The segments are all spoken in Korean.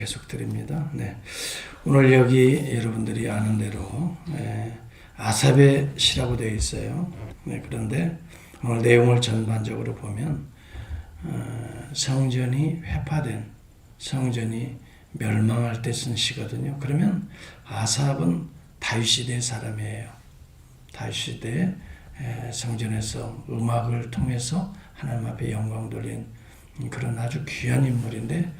계속 드립니다. 네. 오늘 여기 여러분들이 아는 대로 아삽의 시라고 되어 있어요. 네. 그런데 오늘 내용을 전반적으로 보면 성전이 회파된, 성전이 멸망할 때 쓴 시거든요. 그러면 아삽은 다윗 시대의 사람이에요. 다윗 시대에 성전에서 음악을 통해서 하나님 앞에 영광 돌린 그런 아주 귀한 인물인데,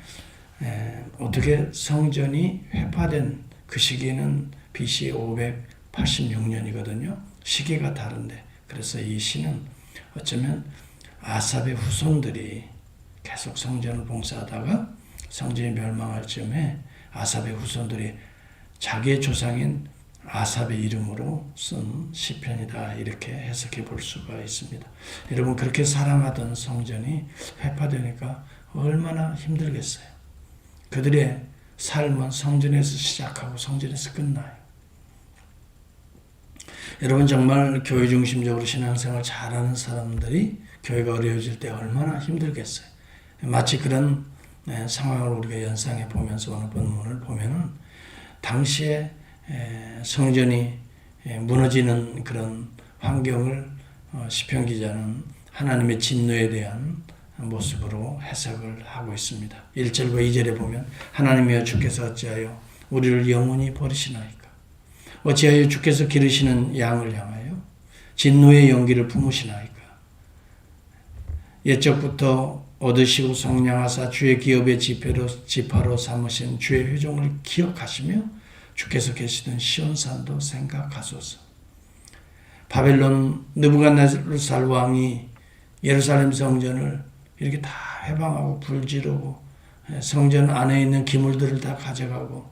어떻게 성전이 회파된 그 시기는 BC 586년이거든요. 시기가 다른데, 그래서 이 시는 어쩌면 아삽의 후손들이 계속 성전을 봉사하다가 성전이 멸망할 즈음에 아삽의 후손들이 자기의 조상인 아삽의 이름으로 쓴 시편이다, 이렇게 해석해 볼 수가 있습니다. 여러분, 그렇게 사랑하던 성전이 회파되니까 얼마나 힘들겠어요. 그들의 삶은 성전에서 시작하고 성전에서 끝나요. 여러분, 정말 교회 중심적으로 신앙생활 잘하는 사람들이 교회가 어려워질 때 얼마나 힘들겠어요. 마치 그런 상황을 우리가 연상해 보면서 오늘 본문을 보면은 당시에 성전이 무너지는 그런 환경을 시편 기자는 하나님의 진노에 대한 모습으로 해석을 하고 있습니다. 1절과 2절에 보면 하나님이여 주께서 어찌하여 우리를 영원히 버리시나이까? 어찌하여 주께서 기르시는 양을 향하여 진노의 연기를 품으시나이까? 옛적부터 얻으시고 성량하사 주의 기업의 지파로 삼으신 주의 회종을 기억하시며 주께서 계시던 시온산도 생각하소서. 바벨론 느부갓네살 왕이 예루살렘 성전을 이렇게 다 해방하고 불지르고 성전 안에 있는 기물들을 다 가져가고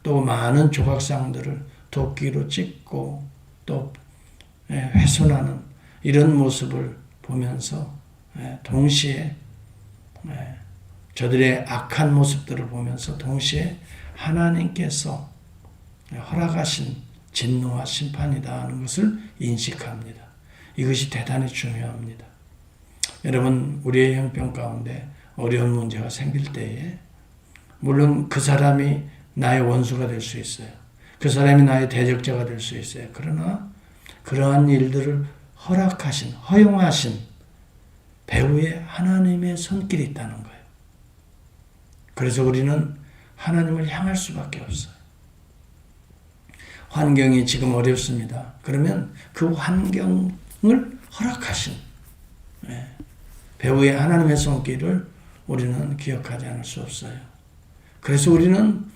또 많은 조각상들을 도끼로 찍고 또 훼손하는 이런 모습을 보면서 동시에 저들의 악한 모습들을 보면서 동시에 하나님께서 허락하신 진노와 심판이다 하는 것을 인식합니다. 이것이 대단히 중요합니다. 여러분, 우리의 형편 가운데 어려운 문제가 생길 때에 물론 그 사람이 나의 원수가 될 수 있어요. 그 사람이 나의 대적자가 될 수 있어요. 그러나 그러한 일들을 허락하신, 허용하신 배후에 하나님의 손길이 있다는 거예요. 그래서 우리는 하나님을 향할 수밖에 없어요. 환경이 지금 어렵습니다. 그러면 그 환경을 허락하신 배후에 하나님의 손길을 우리는 기억하지 않을 수 없어요. 그래서 우리는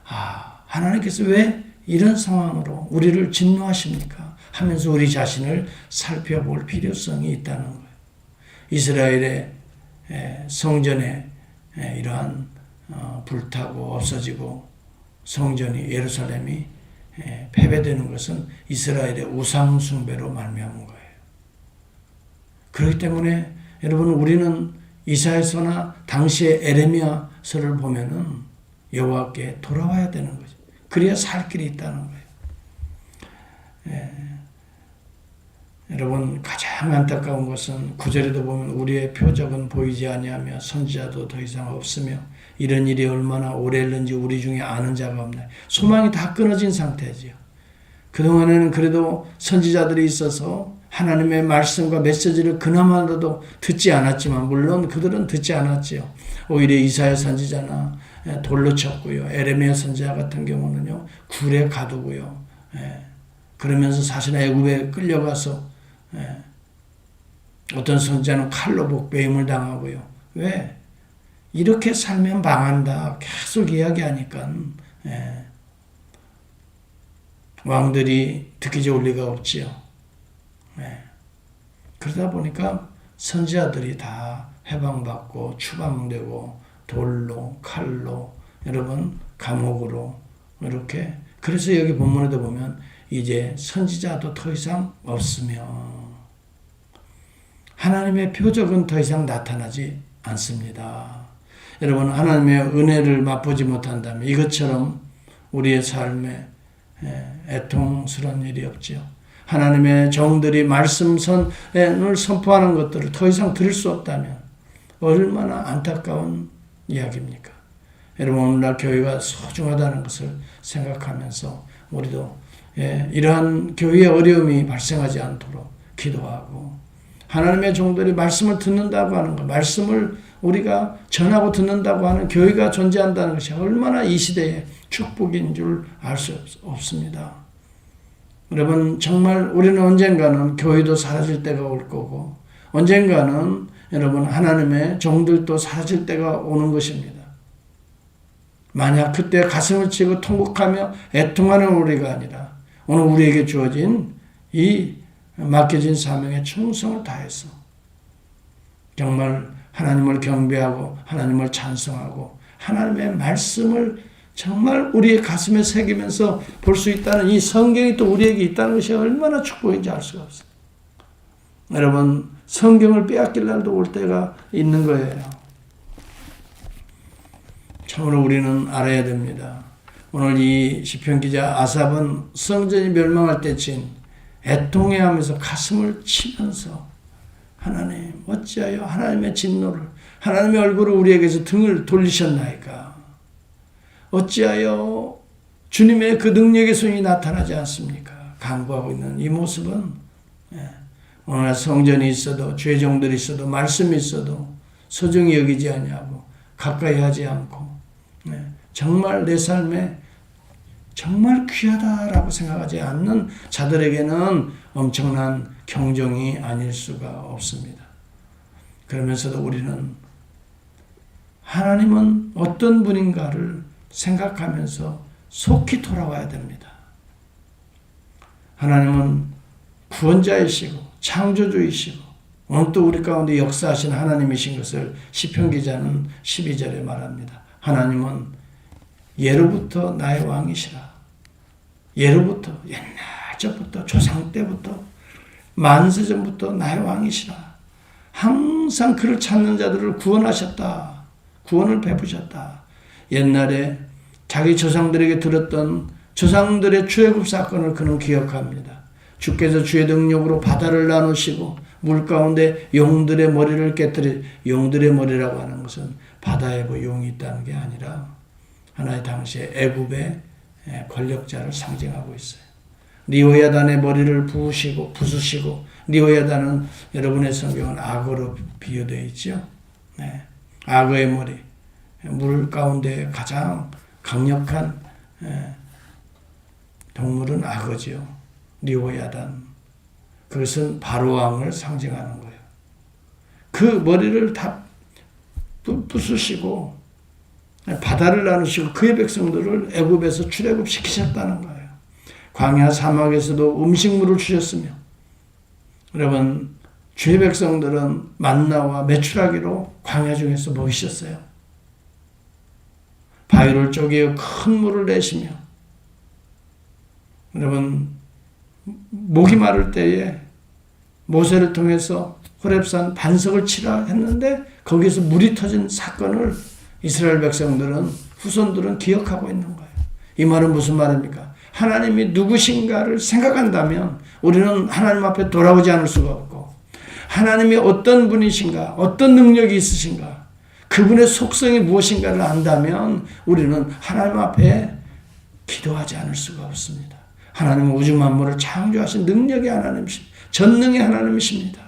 하나님께서 왜 이런 상황으로 우리를 진노하십니까? 하면서 우리 자신을 살펴볼 필요성이 있다는 거예요. 이스라엘의 성전에 이러한 불타고 없어지고 성전이 예루살렘이 패배되는 것은 이스라엘의 우상 숭배로 말미암은 거예요. 그렇기 때문에 여러분, 우리는 이사야서나 당시의 에레미야서를 보면은 여호와께 돌아와야 되는 거죠. 그래야 살 길이 있다는 거예요. 여러분, 가장 안타까운 것은 9절에도 보면 우리의 표적은 보이지 아니하며 선지자도 더 이상 없으며 이런 일이 얼마나 오래 했는지 우리 중에 아는 자가 없나. 소망이 다 끊어진 상태지요. 그동안에는 그래도 선지자들이 있어서 하나님의 말씀과 메시지를 그나마라도 듣지 않았지만, 물론 그들은 듣지 않았지요. 오히려 이사야 선지자나 돌로 쳤고요. 에레미야 선지자 같은 경우는요, 굴에 가두고요. 그러면서 사실 애굽에 끌려가서 어떤 선지자는 칼로 목베임을 당하고요. 왜? 이렇게 살면 망한다 계속 이야기하니까 왕들이 듣기 좋을 리가 없지요. 그러다 보니까 선지자들이 다 해방받고 추방되고 돌로, 칼로, 여러분 감옥으로 이렇게. 그래서 여기 본문에도 보면 이제 선지자도 더 이상 없으며 하나님의 표적은 더 이상 나타나지 않습니다. 여러분, 하나님의 은혜를 맛보지 못한다면 이것처럼 우리의 삶에 애통스러운 일이 없지요. 하나님의 정들이 말씀선을 선포하는 것들을 더 이상 들을 수 없다면 얼마나 안타까운 이야기입니까? 여러분 오늘날 교회가 소중하다는 것을 생각하면서 우리도 이러한 교회의 어려움이 발생하지 않도록 기도하고 하나님의 종들이 말씀을 듣는다고 하는 것, 말씀을 우리가 전하고 듣는다고 하는 교회가 존재한다는 것이 얼마나 이 시대의 축복인 줄 알 수 없습니다. 여러분 정말 우리는 언젠가는 교회도 사라질 때가 올 거고 언젠가는 여러분 하나님의 종들도 사라질 때가 오는 것입니다. 만약 그때 가슴을 치고 통곡하며 애통하는 우리가 아니라 오늘 우리에게 주어진 이 맡겨진 사명에 충성을 다해서 정말 하나님을 경배하고 하나님을 찬송하고 하나님의 말씀을 정말 우리의 가슴에 새기면서 볼 수 있다는 이 성경이 또 우리에게 있다는 것이 얼마나 축복인지 알 수가 없어요. 여러분 성경을 빼앗길 날도 올 때가 있는 거예요. 참으로 우리는 알아야 됩니다. 오늘 이 시편 기자 아삽은 성전이 멸망할 때쯤 애통해하면서 가슴을 치면서 하나님 어찌하여 하나님의 진노를 하나님의 얼굴을 우리에게서 등을 돌리셨나이까 어찌하여 주님의 그 능력의 손이 나타나지 않습니까? 간구하고 있는 이 모습은 오늘 성전이 있어도 죄종들이 있어도 말씀이 있어도 소중히 여기지 아니하고 가까이 하지 않고 정말 내 삶에 정말 귀하다라고 생각하지 않는 자들에게는 엄청난 경종이 아닐 수가 없습니다. 그러면서도 우리는 하나님은 어떤 분인가를 생각하면서 속히 돌아와야 됩니다. 하나님은 구원자이시고 창조주이시고 오늘 또 우리 가운데 역사하신 하나님이신 것을 시편 기자는 12절에 말합니다. 하나님은 예로부터 나의 왕이시라. 예로부터 옛날 적부터 조상 때부터 만세전부터 나의 왕이시라. 항상 그를 찾는 자들을 구원하셨다. 구원을 베푸셨다. 옛날에 자기 조상들에게 들었던 조상들의 출애굽 사건을 그는 기억합니다. 주께서 주의 능력으로 바다를 나누시고 물 가운데 용들의 머리를 깨뜨리 용들의 머리라고 하는 것은 바다에 뭐 용이 있다는 게 아니라 하나의 당시에 애굽의 권력자를 상징하고 있어요. 리호야단의 머리를 부수시고 리호야단은 여러분의 성경은 악어로 비유되어 있죠. 네. 악어의 머리, 물 가운데 가장 강력한 동물은 악어지요. 리호야단. 그것은 바로왕을 상징하는 거예요. 그 머리를 다 부수시고 바다를 나누시고 그의 백성들을 애굽에서 출애굽시키셨다는 거예요. 광야 사막에서도 음식물을 주셨으며 여러분 주의 백성들은 만나와 메추라기로 광야 중에서 먹이셨어요. 바위를 쪼개어 큰 물을 내시며 여러분 목이 마를 때에 모세를 통해서 호렙산 반석을 치라 했는데 거기서 물이 터진 사건을 이스라엘 백성들은 후손들은 기억하고 있는 거예요. 이 말은 무슨 말입니까? 하나님이 누구신가를 생각한다면 우리는 하나님 앞에 돌아오지 않을 수가 없고 하나님이 어떤 분이신가 어떤 능력이 있으신가 그분의 속성이 무엇인가를 안다면 우리는 하나님 앞에 기도하지 않을 수가 없습니다. 하나님은 우주 만물을 창조하신 능력의 하나님이십니다. 전능의 하나님이십니다.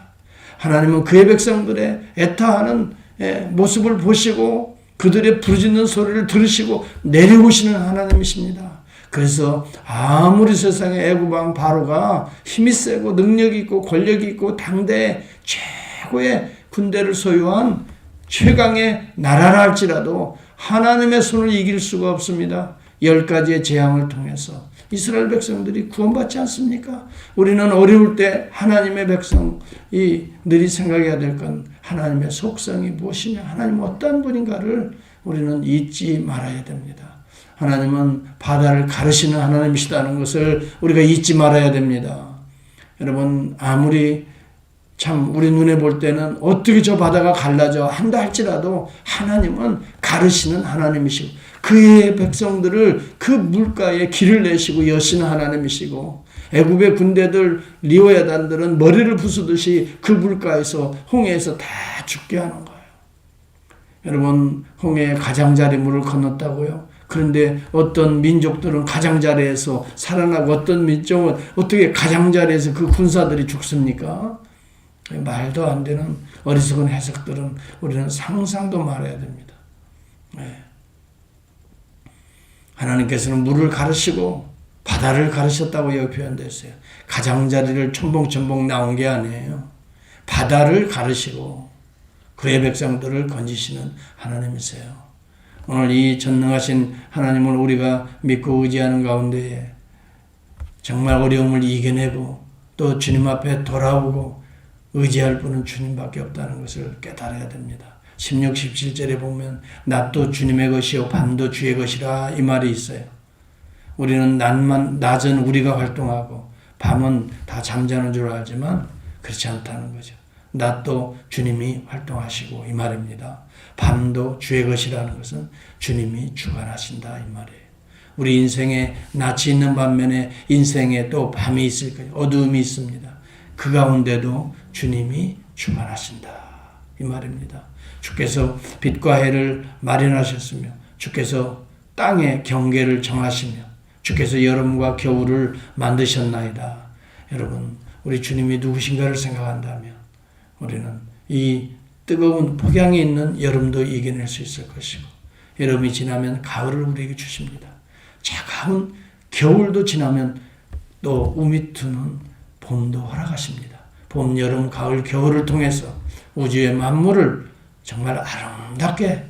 하나님은 그의 백성들의 애타하는 모습을 보시고 그들의 부르짖는 소리를 들으시고 내려오시는 하나님이십니다. 그래서 아무리 세상에 애굽왕 바로가 힘이 세고 능력이 있고 권력이 있고 당대의 최고의 군대를 소유한 최강의 나라라 할지라도 하나님의 손을 이길 수가 없습니다. 10가지의 재앙을 통해서 이스라엘 백성들이 구원받지 않습니까? 우리는 어려울 때 하나님의 백성이 늘 생각해야 될 건 하나님의 속성이 무엇이냐 하나님은 어떤 분인가를 우리는 잊지 말아야 됩니다. 하나님은 바다를 가르시는 하나님이시다는 것을 우리가 잊지 말아야 됩니다. 여러분 아무리 참 우리 눈에 볼 때는 어떻게 저 바다가 갈라져 한다 할지라도 하나님은 가르시는 하나님이시고 그의 백성들을 그 물가에 길을 내시고 여시는 하나님이시고 애굽의 군대들 리호야단들은 머리를 부수듯이 그 물가에서 홍해에서 다 죽게 하는 거예요. 여러분, 홍해의 가장자리 물을 건넜다고요? 그런데 어떤 민족들은 가장자리에서 살아나고 어떤 민족은 어떻게 가장자리에서 그 군사들이 죽습니까? 말도 안 되는 어리석은 해석들은 우리는 상상도 말해야 됩니다. 네. 하나님께서는 물을 가르시고 바다를 가르셨다고 여기 표현됐어요. 가장자리를 첨벙첨벙 나온 게 아니에요. 바다를 가르시고 그의 백성들을 건지시는 하나님이세요. 오늘 이 전능하신 하나님을 우리가 믿고 의지하는 가운데 정말 어려움을 이겨내고 또 주님 앞에 돌아오고 의지할 분은 주님밖에 없다는 것을 깨달아야 됩니다. 16, 17절에 보면 낮도 주님의 것이요 밤도 주의 것이라 이 말이 있어요. 우리는 낮은 우리가 활동하고 밤은 다 잠자는 줄 알지만 그렇지 않다는 거죠. 낮도 주님이 활동하시고 이 말입니다. 밤도 주의 것이라는 것은 주님이 주관하신다 이 말이에요. 우리 인생에 낮이 있는 반면에 인생에 또 밤이 있을 거예요. 어두움이 있습니다. 그 가운데도 주님이 주관하신다 이 말입니다. 주께서 빛과 해를 마련하셨으며 주께서 땅의 경계를 정하시며 주께서 여름과 겨울을 만드셨나이다. 여러분, 우리 주님이 누구신가를 생각한다면 우리는 이 뜨거운 폭양에 있는 여름도 이겨낼 수 있을 것이고 여름이 지나면 가을을 우리에게 주십니다. 차가운 겨울도 지나면 또 우미투는 봄도 허락하십니다. 봄, 여름, 가을, 겨울을 통해서 우주의 만물을 정말 아름답게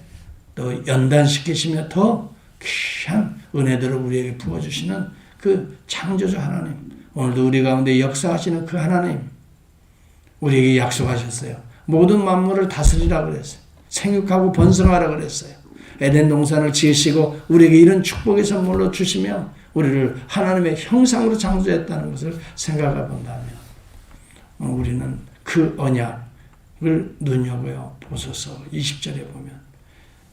또 연단시키시며 더 귀한 은혜들을 우리에게 부어주시는 그 창조주 하나님, 오늘도 우리 가운데 역사하시는 그 하나님 우리에게 약속하셨어요. 모든 만물을 다스리라 그랬어요. 생육하고 번성하라 그랬어요. 에덴 동산을 지으시고 우리에게 이런 축복의 선물로 주시며 우리를 하나님의 형상으로 창조했다는 것을 생각해 본다면 우리는 그 언약을 눈여겨 보소서. 20절에 보면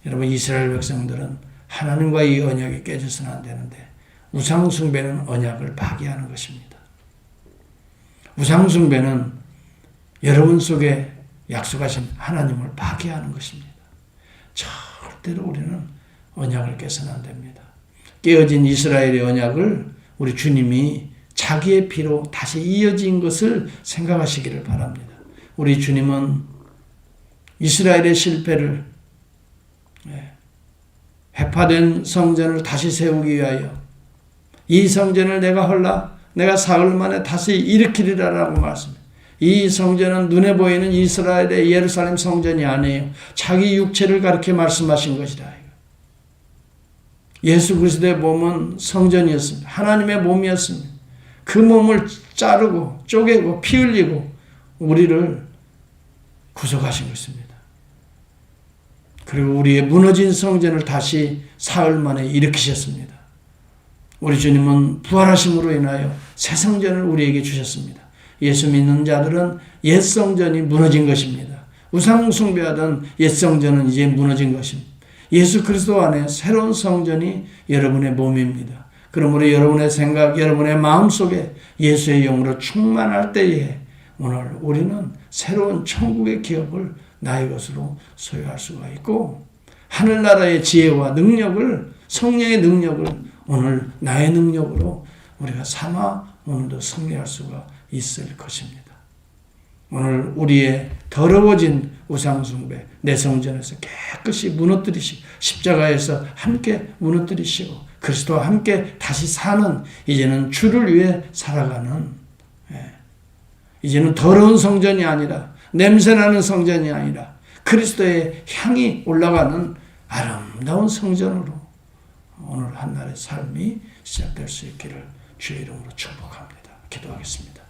여러분, 이스라엘 백성들은 하나님과 이 언약이 깨져서는 안 되는데 우상 숭배는 언약을 파괴하는 것입니다. 우상 숭배는 여러분 속에 약속하신 하나님을 파괴하는 것입니다. 절대로 우리는 언약을 깨서는 안 됩니다. 깨어진 이스라엘의 언약을 우리 주님이 자기의 피로 다시 이어진 것을 생각하시기를 바랍니다. 우리 주님은 이스라엘의 실패를 해파된 성전을 다시 세우기 위하여 이 성전을 내가 사흘 만에 다시 일으키리라라고 말씀합니다. 이 성전은 눈에 보이는 이스라엘의 예루살렘 성전이 아니에요. 자기 육체를 가리켜 말씀하신 것이다. 예수 그리스도의 몸은 성전이었습니다. 하나님의 몸이었습니다. 그 몸을 자르고 쪼개고 피 흘리고 우리를 구속하신 것입니다. 그리고 우리의 무너진 성전을 다시 사흘 만에 일으키셨습니다. 우리 주님은 부활하심으로 인하여 새 성전을 우리에게 주셨습니다. 예수 믿는 자들은 옛 성전이 무너진 것입니다. 우상 숭배하던 옛 성전은 이제 무너진 것입니다. 예수 그리스도 안에 새로운 성전이 여러분의 몸입니다. 그러므로 여러분의 생각, 여러분의 마음속에 예수의 영으로 충만할 때에 오늘 우리는 새로운 천국의 기업을 나의 것으로 소유할 수가 있고 하늘나라의 지혜와 능력을, 성령의 능력을 오늘 나의 능력으로 우리가 삼아 오늘도 승리할 수가 있을 것입니다. 오늘 우리의 더러워진 우상숭배, 내 성전에서 깨끗이 무너뜨리시고 십자가에서 함께 무너뜨리시고 그리스도와 함께 다시 사는, 이제는 주를 위해 살아가는, 이제는 더러운 성전이 아니라, 냄새나는 성전이 아니라 그리스도의 향이 올라가는 아름다운 성전으로 오늘 한날의 삶이 시작될 수 있기를 주의 이름으로 축복합니다. 기도하겠습니다.